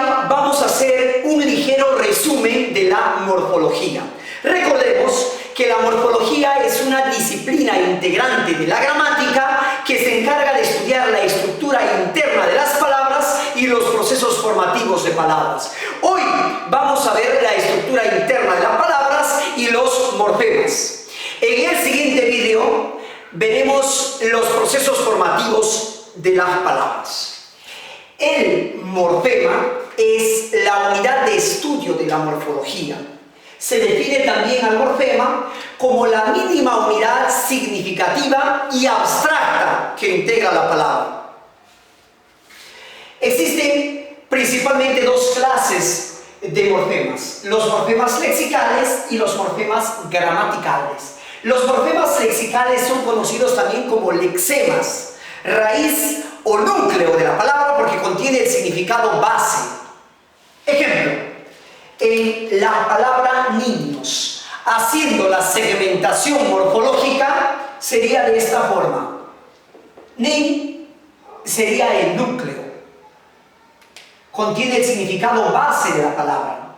día vamos a hacer un ligero resumen de la morfología. Recordemos que la morfología es una disciplina integrante de la gramática que se encarga de estudiar la estructura interna de las palabras y los procesos formativos de palabras. Hoy vamos a ver la estructura interna de las palabras y los morfemas. En el siguiente video veremos los procesos formativos de las palabras. El morfema es la unidad de estudio de la morfología. Se define también al morfema como la mínima unidad significativa y abstracta que integra la palabra. Existen principalmente dos clases de morfemas: los morfemas lexicales y los morfemas gramaticales. Los morfemas lexicales son conocidos también como lexemas, raíz o núcleo de la palabra porque contiene el significado base. Ejemplo, en la palabra niños, haciendo la segmentación morfológica, sería de esta forma. Ni sería el núcleo, contiene el significado base de la palabra.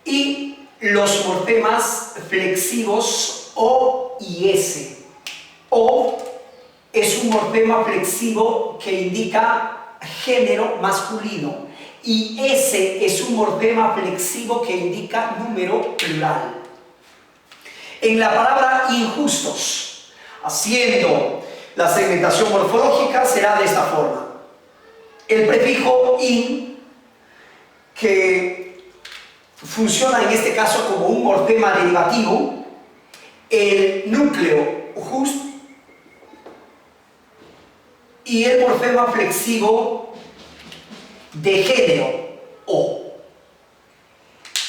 Y los morfemas flexivos O y S. O es un morfema flexivo que indica género masculino y S es un morfema flexivo que indica número plural. En la palabra injustos, haciendo la segmentación morfológica, será de esta forma. El prefijo in, que funciona en este caso como un morfema derivativo, el núcleo just y el morfema flexivo de género O.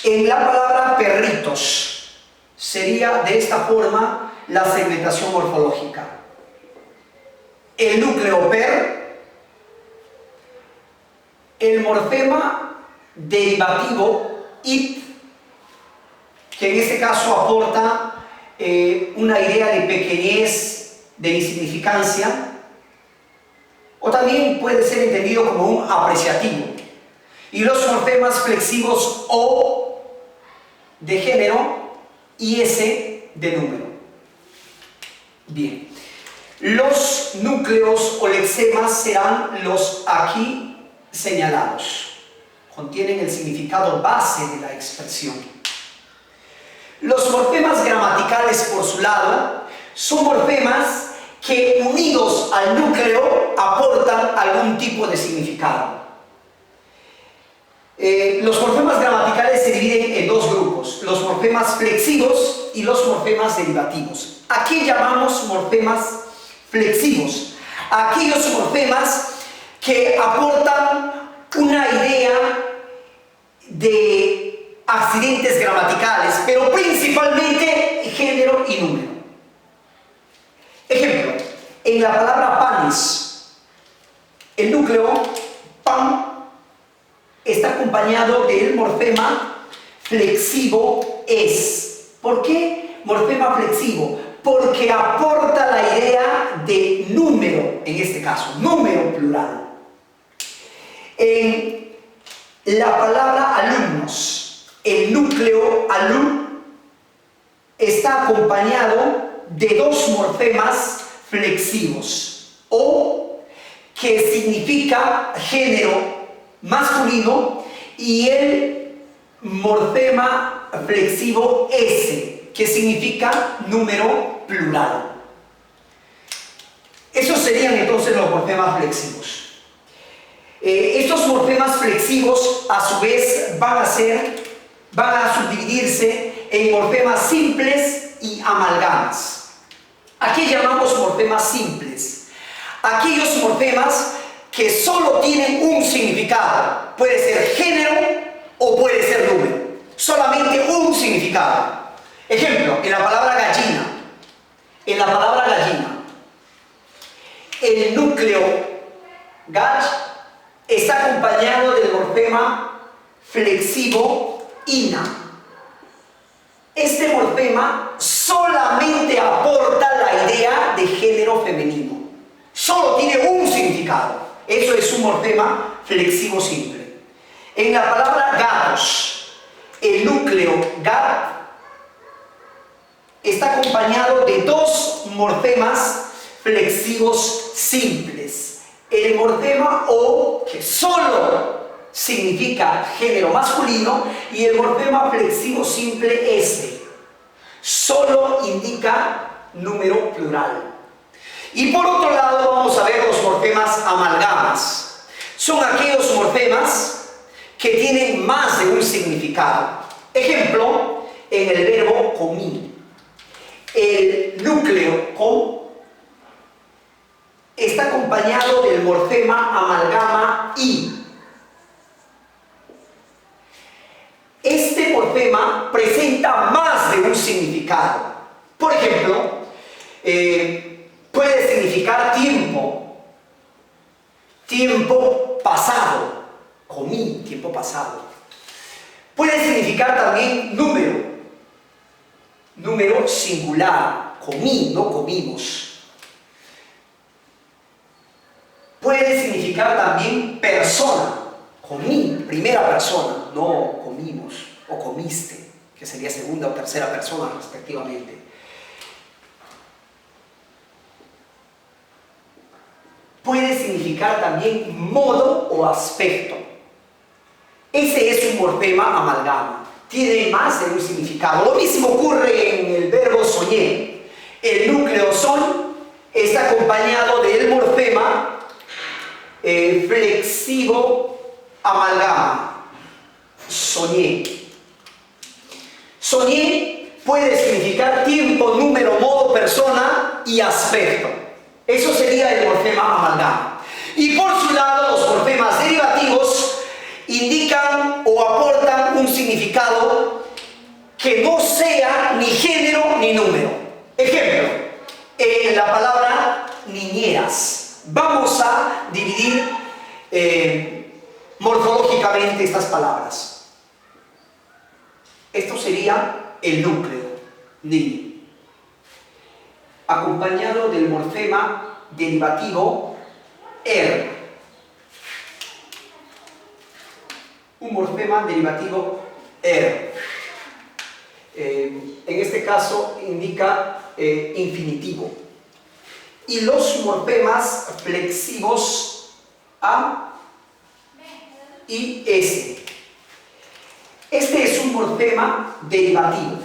En la palabra perritos sería de esta forma la segmentación morfológica. El núcleo per, el morfema derivativo it, que en este caso aporta una idea de pequeñez, de insignificancia, o también puede ser entendido como un apreciativo. Y los morfemas flexivos O de género y S de número. Bien, los núcleos o lexemas serán los aquí señalados. Contienen el significado base de la expresión. Los morfemas gramaticales, por su lado, son morfemas que unidos al núcleo aportan algún tipo de significado. Los morfemas gramaticales se dividen en dos grupos: los morfemas flexivos y los morfemas derivativos. ¿A qué llamamos morfemas flexivos? A aquellos morfemas que aportan una idea de accidentes gramaticales, pero principalmente género y número. Ejemplo, en la palabra panes, el núcleo pan está acompañado del morfema flexivo es. ¿Por qué morfema flexivo? Porque aporta la idea de número, en este caso, número plural. En la palabra alumnos, el núcleo alum está acompañado de dos morfemas flexivos. O, que significa género masculino, y el morfema flexivo S, que significa número plural. Esos serían entonces los morfemas flexivos. Estos morfemas flexivos a su vez van a subdividirse en morfemas simples y amalgamas. ¿A qué llamamos morfemas simples? Aquellos morfemas que solo tienen un significado. Puede ser género o puede ser número. Solamente un significado. Ejemplo, en la palabra gallina. En la palabra gallina, el núcleo gall está acompañado del morfema flexivo ina. Este morfema solamente aporta la idea de género femenino. Solo tiene un significado. Eso es un morfema flexivo simple. En la palabra gatos, el núcleo gat está acompañado de dos morfemas flexivos simples. El morfema O, que solo significa género masculino, y el morfema flexivo simple S, solo indica número plural. Y por otro lado vamos a ver los morfemas amalgamas. Son aquellos morfemas que tienen más de un significado. Ejemplo, en el verbo comí. El núcleo com está acompañado del morfema amalgama I. Este morfema presenta más de un significado. Por ejemplo, puede significar tiempo, tiempo pasado, comí, tiempo pasado. Puede significar también número, número singular, comí, no comimos. Puede significar también persona, comí, primera persona, no comimos o comiste, que sería segunda o tercera persona respectivamente. Puede significar también modo o aspecto. Ese es un morfema amalgama. Tiene más de un significado. Lo mismo ocurre en el verbo soñé. El núcleo son está acompañado del morfema flexivo amalgama. Soñé. Soñé puede significar tiempo, número, modo, persona y aspecto. Eso sería el morfema amalgama. Y por su lado, los morfemas derivativos indican o aportan un significado que no sea ni género ni número. Ejemplo, en la palabra niñeras. Vamos a dividir morfológicamente estas palabras. Esto sería el núcleo, niño, acompañado del morfema derivativo er. Un morfema derivativo er. En este caso indica infinitivo. Y los morfemas flexivos a y s. Este es un morfema derivativo.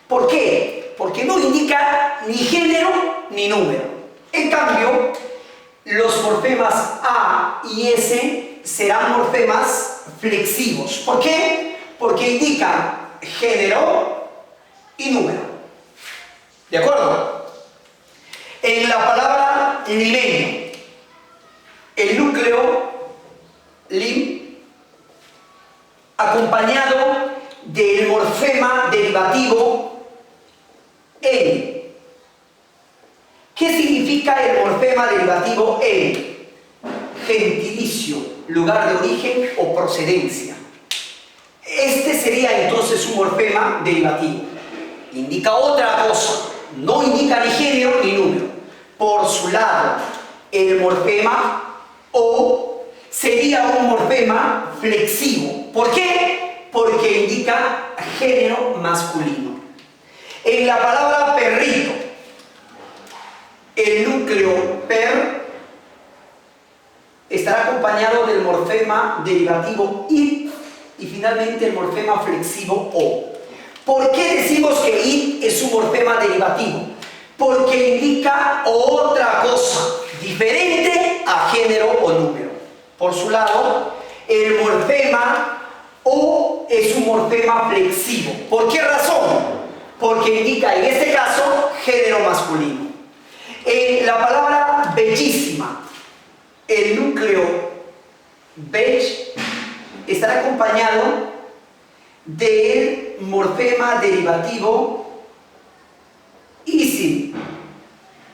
¿Por qué? Porque no indica ni género ni número. En cambio, los morfemas a y s serán morfemas flexivos. ¿Por qué? Porque indican género y número. ¿De acuerdo? En la palabra limeño, el núcleo lim, acompañado del morfema derivativo en. ¿Qué significa el morfema derivativo en? Gentilicio, lugar de origen o procedencia. Este sería entonces un morfema derivativo. Indica otra cosa, no indica ni género ni número. Por su lado, el morfema o sería un morfema flexivo. ¿Por qué? Porque indica género masculino. En la palabra perrito, el núcleo per estará acompañado del morfema derivativo it y finalmente el morfema flexivo o. ¿Por qué decimos que it es un morfema derivativo? Porque indica otra cosa diferente a género o número. Por su lado, el morfema o es un morfema flexivo. ¿Por qué razón? Porque indica en este caso género masculino. En la palabra bellísima, el núcleo bell estará acompañado del morfema derivativo isim,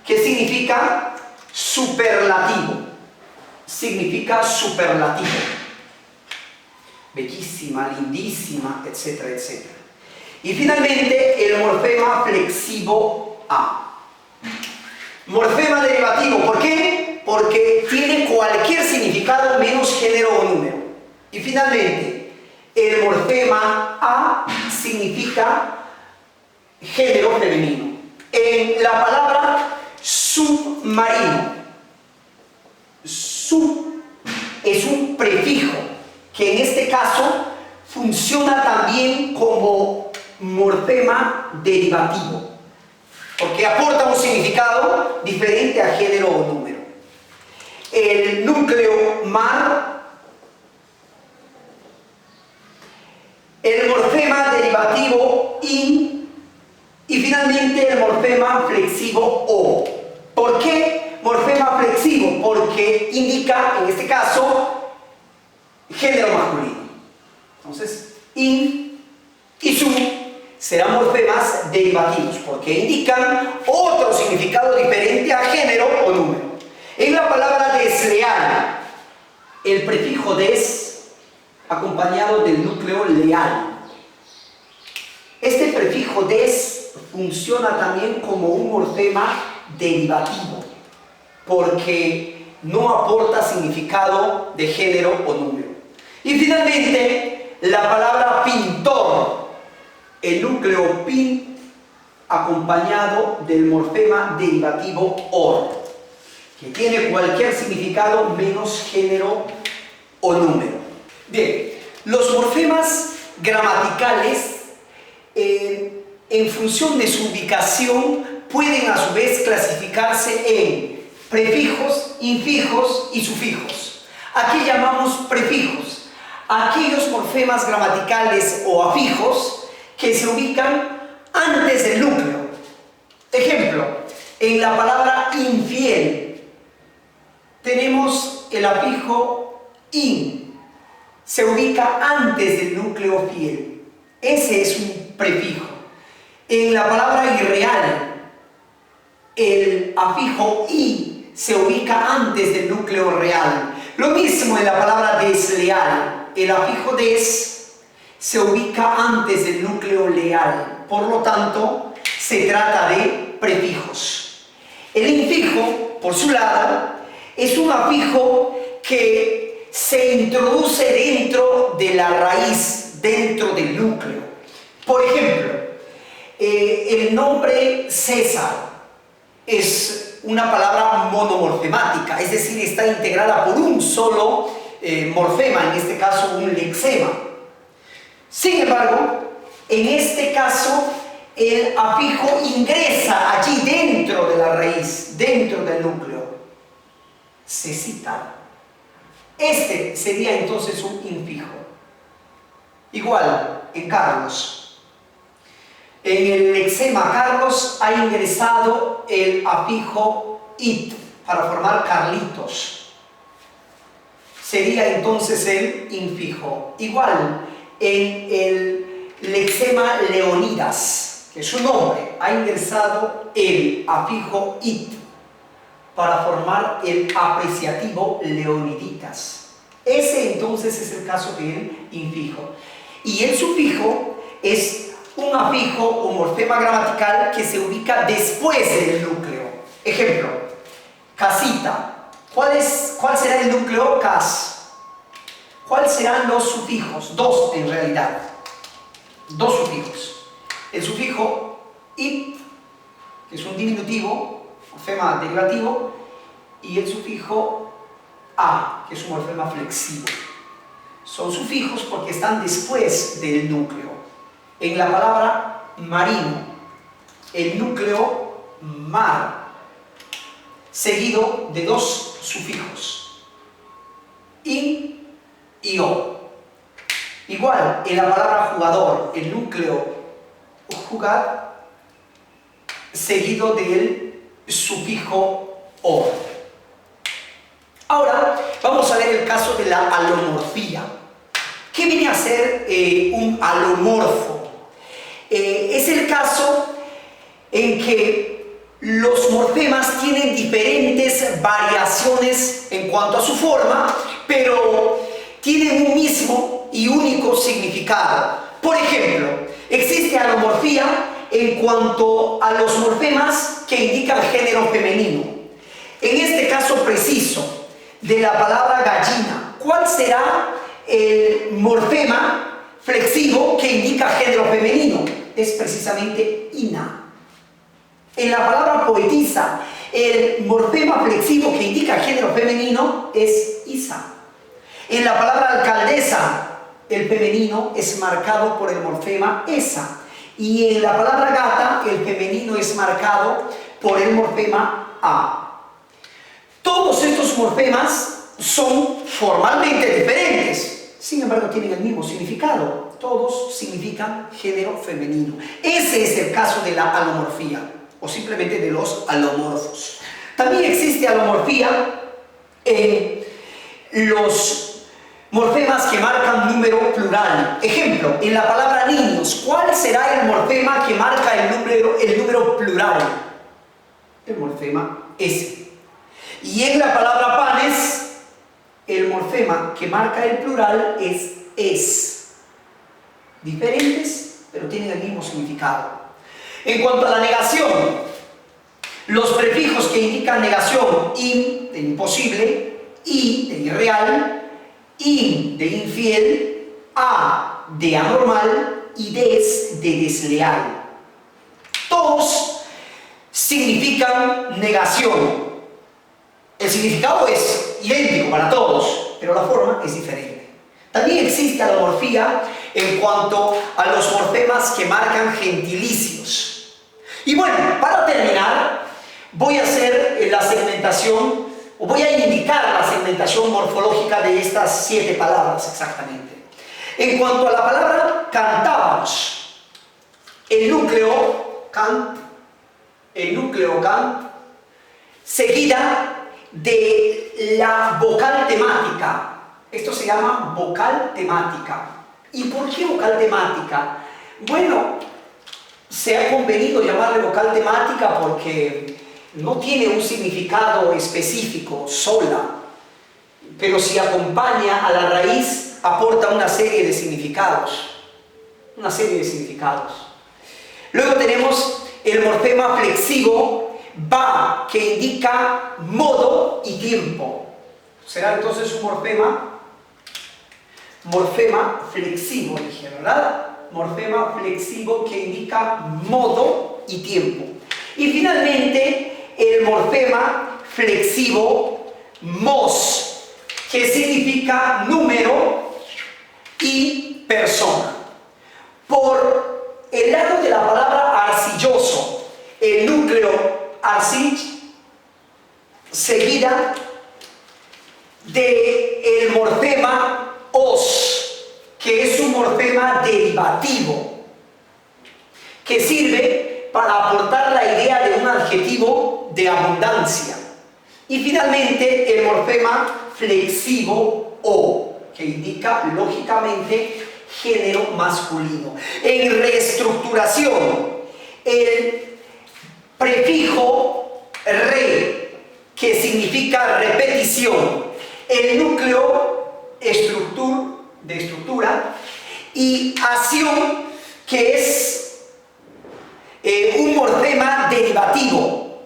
que significa superlativo. Significa superlativo. Bellísima, lindísima, etcétera, etcétera. Y finalmente el morfema flexivo a. Morfema derivativo, ¿por qué? porque tiene cualquier significado menos género o número. Y finalmente, el morfema A significa género femenino. En la palabra submarino, sub es un prefijo que en este caso funciona también como morfema derivativo, porque aporta un significado diferente a género o número. El núcleo mar, el morfema derivativo in y finalmente el morfema flexivo o. ¿Por qué morfema flexivo? Porque indica, en este caso, género masculino. Entonces, in y su serán morfemas derivativos porque indican otro significado diferente a género o número. En la palabra desleal, el prefijo des acompañado del núcleo leal. Este prefijo des funciona también como un morfema derivativo porque no aporta significado de género o número. Y finalmente, la palabra pintor, el núcleo pin acompañado del morfema derivativo or, que tiene cualquier significado menos género o número. Bien, los morfemas gramaticales en función de su ubicación pueden a su vez clasificarse en prefijos, infijos y sufijos. Aquí llamamos prefijos aquellos morfemas gramaticales o afijos que se ubican antes del núcleo. Ejemplo, en la palabra infiel tenemos el afijo in, se ubica antes del núcleo fiel. Ese es un prefijo. En la palabra irreal, el afijo i se ubica antes del núcleo real. Lo mismo en la palabra desleal, el afijo des se ubica antes del núcleo leal. Por lo tanto, se trata de prefijos. El infijo, por su lado, es un afijo que se introduce dentro de la raíz, dentro del núcleo. Por ejemplo, el nombre César es una palabra monomorfemática, es decir, está integrada por un solo morfema, en este caso un lexema. Sin embargo, en este caso, el afijo ingresa allí dentro de la raíz, dentro del núcleo. Se cita. Este sería entonces un infijo. Igual, en Carlos. En el lexema Carlos ha ingresado el afijo it para formar Carlitos. Sería entonces el infijo. Igual, en el lexema Leonidas, que es su nombre, ha ingresado el afijo it para formar el apreciativo Leoniditas. Ese entonces es el caso del infijo. Y el sufijo es un afijo o morfema gramatical que se ubica después del núcleo. Ejemplo, casita. ¿Cuál será el núcleo? Cas. ¿Cuáles serán los sufijos? Dos en realidad. Dos sufijos. El sufijo it, que es un diminutivo, morfema derivativo, y el sufijo a, que es un morfema flexivo. Son sufijos porque están después del núcleo. En la palabra marino, el núcleo mar, seguido de dos sufijos, in y o. Igual, en la palabra jugador, el núcleo jugar, seguido del sufijo o. Ahora, vamos a ver el caso de la alomorfía. ¿Qué viene a ser un alomorfo? Es el caso en que los morfemas tienen diferentes variaciones en cuanto a su forma, pero tienen un mismo y único significado. Por ejemplo, existe alomorfía en cuanto a los morfemas que indican género femenino. En este caso preciso de la palabra gallina, ¿cuál será el morfema flexivo que indica género femenino? Es precisamente ina. En la palabra poetisa, el morfema flexivo que indica género femenino es isa. En la palabra alcaldesa, el femenino es marcado por el morfema esa. Y en la palabra gata, el femenino es marcado por el morfema a. Todos estos morfemas son formalmente diferentes, sin embargo tienen el mismo significado. Todos significan género femenino. Ese es el caso de la alomorfía, o simplemente de los alomorfos. También existe alomorfía en los morfemas que marcan número plural. Ejemplo, en la palabra niños, ¿cuál será el morfema que marca el número plural? El morfema S. Y en la palabra panes, el morfema que marca el plural es. Diferentes, pero tienen el mismo significado. En cuanto a la negación, los prefijos que indican negación, in de imposible, i de irreal, in de infiel, a de anormal y des de desleal. Todos significan negación. El significado es idéntico para todos, pero la forma es diferente. También existe alomorfía en cuanto a los morfemas que marcan gentilicios. Y bueno, para terminar, voy a hacer la segmentación, o voy a indicar la segmentación morfológica de estas 7 palabras exactamente. En cuanto a la palabra cantábamos, el núcleo cant, seguida de la vocal temática. Esto se llama vocal temática. ¿Y por qué vocal temática? Bueno, se ha convenido llamarle vocal temática porque no tiene un significado específico sola, pero si acompaña a la raíz, aporta una serie de significados. Luego tenemos el morfema flexivo va, que indica modo y tiempo. Será entonces un morfema flexivo, dije, ¿verdad? Morfema flexivo que indica modo y tiempo. Y finalmente, el morfema flexivo mos, que significa número y persona. Por el lado de la palabra arcilloso, el núcleo arcich, seguida del morfema os, que es un morfema derivativo, que sirve para aportar la idea de un adjetivo de abundancia. Y finalmente el morfema flexivo o, que indica lógicamente género masculino. En reestructuración, el prefijo re, que significa repetición, el núcleo de estructura, y acción, que es un morfema derivativo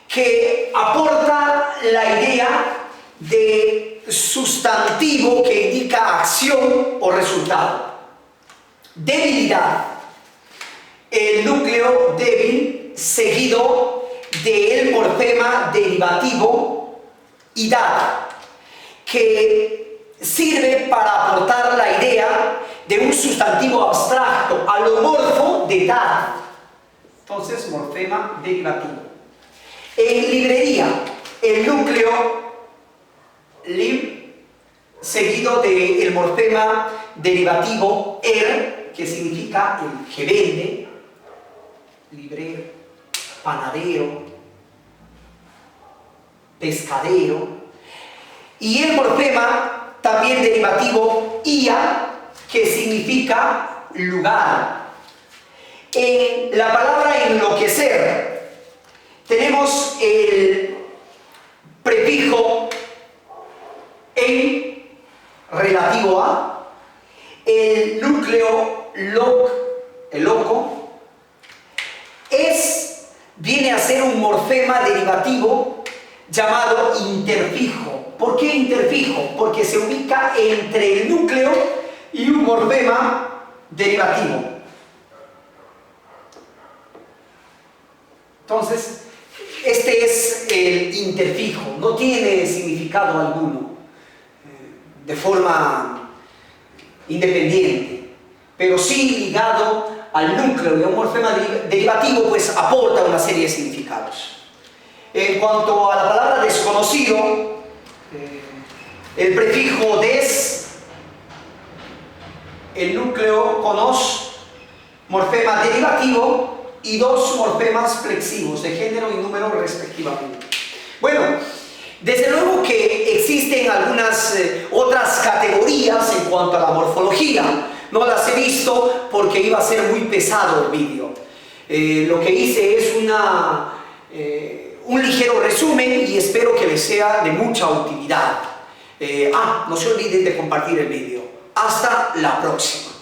que aporta la idea de sustantivo que indica acción o resultado. Debilidad, el núcleo débil seguido del morfema derivativo idad, que sirve para aportar la idea de un sustantivo abstracto, alomorfo de dad. Entonces, morfema derivativo. En librería, el núcleo lib, seguido del morfema derivativo que significa el que vende, librero, panadero, pescadero, y el morfema también derivativo ia, que significa lugar. En la palabra enloquecer tenemos el prefijo en relativo a, el núcleo loc, el loco, viene a ser un morfema derivativo llamado interfijo. ¿Por qué interfijo? Porque se ubica entre el núcleo y un morfema derivativo. Entonces, este es el interfijo, no tiene significado alguno, de forma independiente, pero sí ligado al núcleo de un morfema derivativo, pues aporta una serie de significados. En cuanto a la palabra desconocido, el prefijo des, el núcleo conos, morfema derivativo, y dos morfemas flexivos de género y número respectivamente. Bueno, desde luego que existen algunas otras categorías en cuanto a la morfología. No las he visto porque iba a ser muy pesado el vídeo. Lo que hice es un ligero resumen y espero que les sea de mucha utilidad. No se olviden de compartir el vídeo. Hasta la próxima.